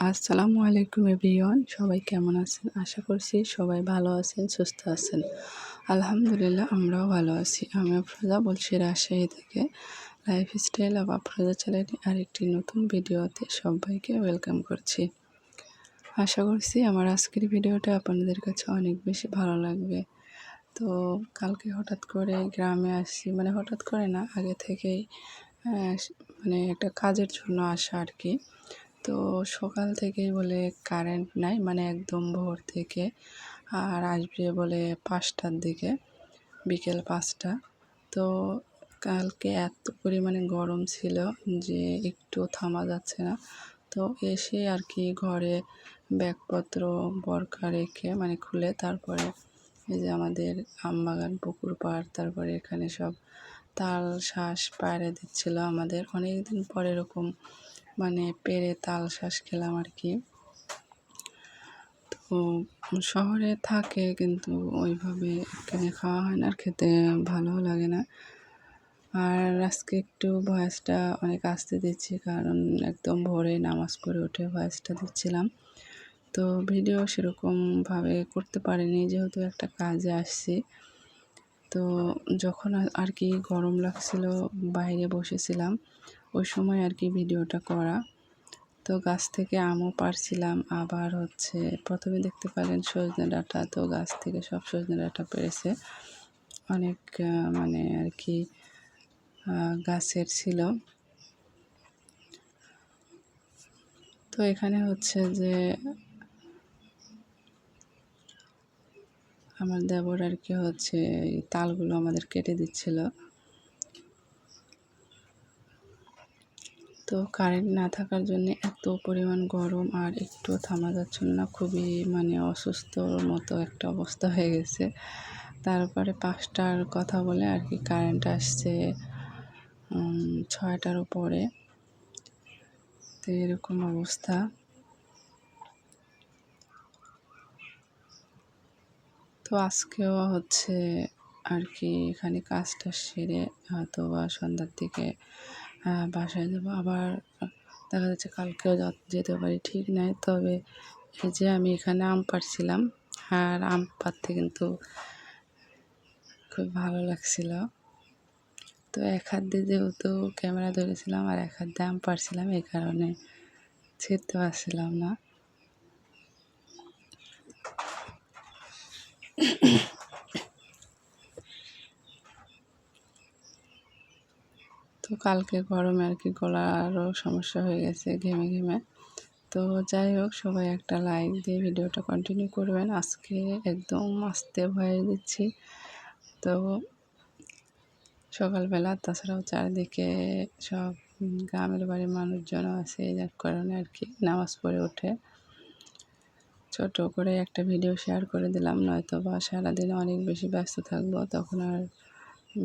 আসসালামু আলাইকুম এভরিওয়ান, সবাই কেমন আছেন? আশা করছি সবাই ভালো আছেন, সুস্থ আছেন। আলহামদুলিল্লাহ আমরাও ভালো আছি। আমি আফরোজা বলছি রাজশাহী থেকে। লাইফস্টাইল অফ আফরোজা চ্যানেলে আরেকটি নতুন ভিডিওতে সবাইকে ওয়েলকাম করছি। আশা করছি আমার আজকের ভিডিওটা আপনাদের কাছে অনেক বেশি ভালো লাগবে। তো কালকে হঠাৎ করে গ্রামে আসছি, মানে হঠাৎ করে না, আগে থেকেই মানে একটা কাজের জন্য আসা আর কি। তো সকাল থেকেই বলে কারেন্ট নাই, মানে একদম ভোর থেকে, আর আসবে বলে 5টার দিকে, বিকেল 5টা। তো কালকে এত পরিমাণে গরম ছিল যে একটু থামা যাচ্ছে না। তো এসে আর কি ঘরে ব্যাগপত্র বরকা রেখে, মানে খুলে, তারপরে এই যে আমাদের আমবাগান, পুকুর পাড়, তারপরে এখানে সব তাল শাঁস পায়রা দিচ্ছিল। আমাদের অনেক দিন পরে এরকম মানে পেরে তাল শাঁস খেলাম আর কি। তো শহরে থাকে কিন্তু ওইভাবে কিনে খাওয়া হয় না, আর খেতে ভালোও লাগে না। আর আজকে একটু ভয়েসটা অনেক আস্তে দিচ্ছি, কারণ একদম ভোরে নামাজ পড়ে উঠে ভয়েসটা দিচ্ছিলাম। তো ভিডিও সেরকমভাবে করতে পারিনি, যেহেতু একটা কাজে আসছি। তো যখন আর কি গরম লাগছিল, বাইরে বসেছিলাম, ওই সময় আর কি ভিডিওটা করা। তো গাছ থেকে আমও পাড়ছিলাম, আবার হচ্ছে প্রথমে দেখতে পেলেন সজনে ডাঁটা, তো গাছ থেকে সব সজনে ডাঁটা পেড়েছে, অনেক মানে আর কি গাছের ছিল। তো এখানে হচ্ছে যে আমার দেবর আর কি হচ্ছে এই তালগুলো আমাদের কেটে দিচ্ছিল। তো কারেন্ট না থাকার জন্য এত পরিমাণ গরম, আর একটু থামা যাচ্ছিল না, খুবই মানে অসুস্থর মতো একটা অবস্থা হয়ে গেছে। তারপরে 5টার কথা বলে আর কি কারেন্ট আসছে 6টার পরে। তো এরকম অবস্থা। তো আজকেও হচ্ছে আর কি এখানে কাজটা সেরে হয়তো বা সন্ধ্যার দিকে বাসায় যাবো। আবার দেখা যাচ্ছে কালকেও যেতে পারি, ঠিক নাই। তবে এই যে আমি এখানে আম পাড়ছিলাম, আর আম পাড়তে কিন্তু খুব ভালো লাগছিল। তো এক হাত দিয়ে যেহেতু ক্যামেরা ধরেছিলাম আর এক হাত দিয়ে আম পাড়ছিলাম, এই কারণে ছিঁড়তে পারছিলাম না। তো কালকে গরমে আর কি গলারও সমস্যা হয়ে গেছে ঘেমে ঘেমে। তো যাই হোক, সবাই একটা লাইক দিয়ে ভিডিওটা কন্টিনিউ করবেন। আজকে একদম আস্তে ভয়েস দিচ্ছি। তো সকালবেলা, তাছাড়াও চারিদিকে সব গ্রামের বাড়ির মানুষজনও আছে, যার কারণে আর কি নামাজ পড়ে উঠে ছোট করে একটা ভিডিও শেয়ার করে দিলাম, নয়তো বা সারাদিনে অনেক বেশি ব্যস্ত থাকবো, তখন আর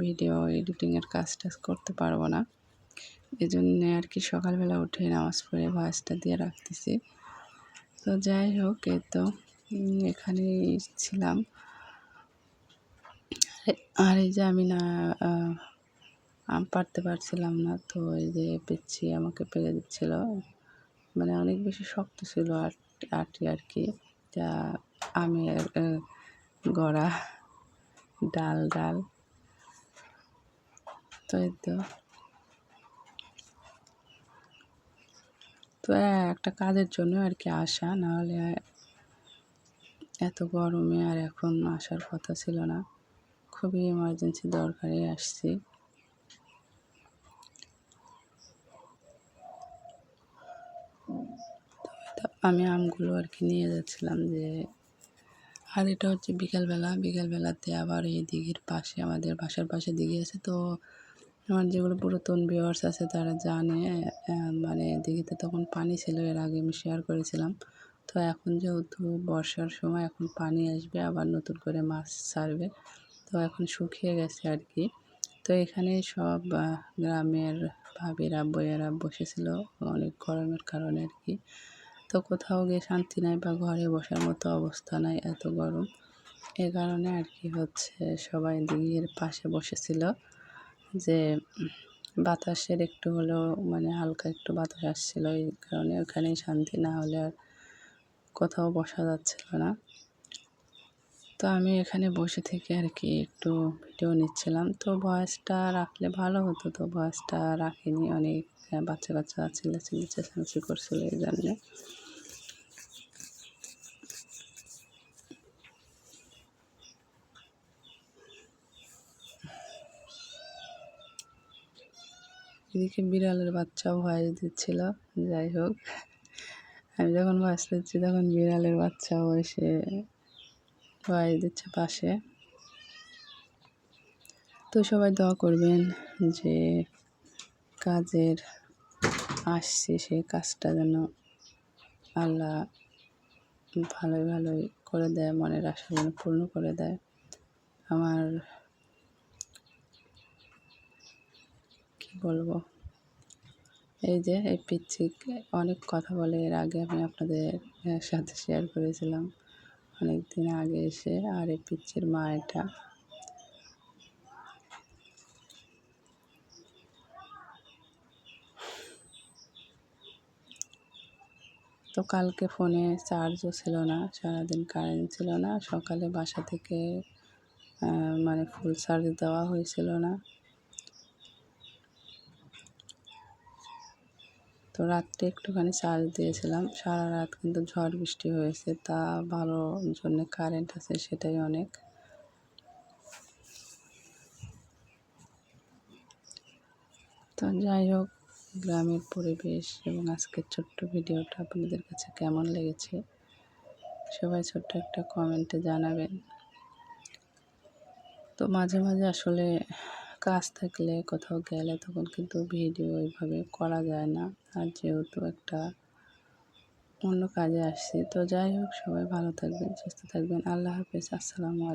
ভিডিও এডিটিংয়ের কাজ টাজ করতে পারবো না। এই জন্যে আর কি সকালবেলা উঠে নামাজ পড়ে ভয়েসটা দিয়ে রাখতেছি। তো যাই হোক, এই তো এখানেই ছিলাম। আর এই যে আমি না আম পাড়তে পারছিলাম না, তো এই যে পিচ্ছি আমাকে পেরে দিচ্ছিল, মানে অনেক বেশি শক্ত ছিল আটি আর কি, যা আমের গড়া, ডাল ডাল। তো এই তো একটা কাজের জন্য আর কি আসা, নাহলে এত গরমে আর এখন আসার কথা ছিল না, খুবই এমার্জেন্সি দরকারে আসছি। আমি আমগুলো আর কি নিয়ে যাচ্ছিলাম যে, আর এটা হচ্ছে বিকেলবেলাতে আবার এই দিঘির পাশে, আমাদের বাসার পাশে দিঘি আছে। তো আমার যেগুলো পুরাতন ভিউয়ার্স আছে তারা জানে, মানে দিঘিতে তখন পানি ছিল, এর আগে আমি শেয়ার করেছিলাম। তো এখন যেহেতু বর্ষার সময়, এখন পানি আসবে, আবার নতুন করে মাছ ছাড়বে, তো এখন শুকিয়ে গেছে আর কি। তো এখানে সব গ্রামের ভাবিরা বইয়েরা বসেছিল অনেক গরমের কারণে আর কি। তো কোথাও গিয়ে শান্তি নাই, বা ঘরে বসার মতো অবস্থা নাই, এত গরম। এ কারণে আর কি হচ্ছে সবাই দিঘির পাশে বসেছিল, যে বাতাসের একটু হলেও মানে হালকা একটু বাতাস আসছিলো, এই কারণে ওখানেই শান্তি, না হলে আর কোথাও বসা যাচ্ছিল না। তো আমি এখানে বসে থেকে আর কি একটু ভিডিও নিচ্ছিলাম। তো ভয়েসটা রাখলে ভালো হতো, তো ভয়েসটা রাখিনি। অনেক বাচ্চা কাচ্চা চিল্লাচিল্লি চেঁচামেচি করছিল এই জন্যে। এদিকে বিড়ালের বাচ্চাও ভয়েস দিচ্ছিল। যাই হোক, আমি যখন ভয়েস দিচ্ছি তখন বিড়ালের বাচ্চাও এসে ভয়েস দিচ্ছে পাশে। তো সবাই দোয়া করবেন যে কাজের আসছি সেই কাজটা যেন আল্লাহ ভালোই ভালোই করে দেয়, মনের আশা যেন পূর্ণ করে দেয়। আমার কি বলবো, এই যে এই পিচ্ছি অনেক কথা বলে, এর আগে আমি আপনাদের সাথে শেয়ার করেছিলাম অনেক দিন আগে এসে। আর এই পিচ্ছির মা এটা। তো কালকে ফোনে চার্জও ছিল না, সারাদিন কারেন্ট ছিল না। সকালে বাসা থেকে মানে ফুল চার্জ দেওয়া হয়েছিল না। তো রাত্রে একটুখানি চার্জ দিয়েছিলাম। সারা রাত কিন্তু ঝড় বৃষ্টি হয়েছে, তা ভালো জন্য কারেন্ট আছে, সেটাই অনেক। তো যাই হোক, গ্রামের পরিবেশ এবং আজকের ছোট্ট ভিডিওটা আপনাদের কাছে কেমন লেগেছে সবাই ছোট্ট একটা কমেন্টে জানাবেন। তো মাঝে মাঝে আসলে কাজ থাকলে কোথাও গেলে তখন কিন্তু ভিডিও ওইভাবে করা যায় না, আর যেহেতু একটা অন্য কাজে আসছি। তো যাই হোক, সবাই ভালো থাকবেন, সুস্থ থাকবেন। আল্লাহ হাফেজ, আসসালামু আলাইকুম।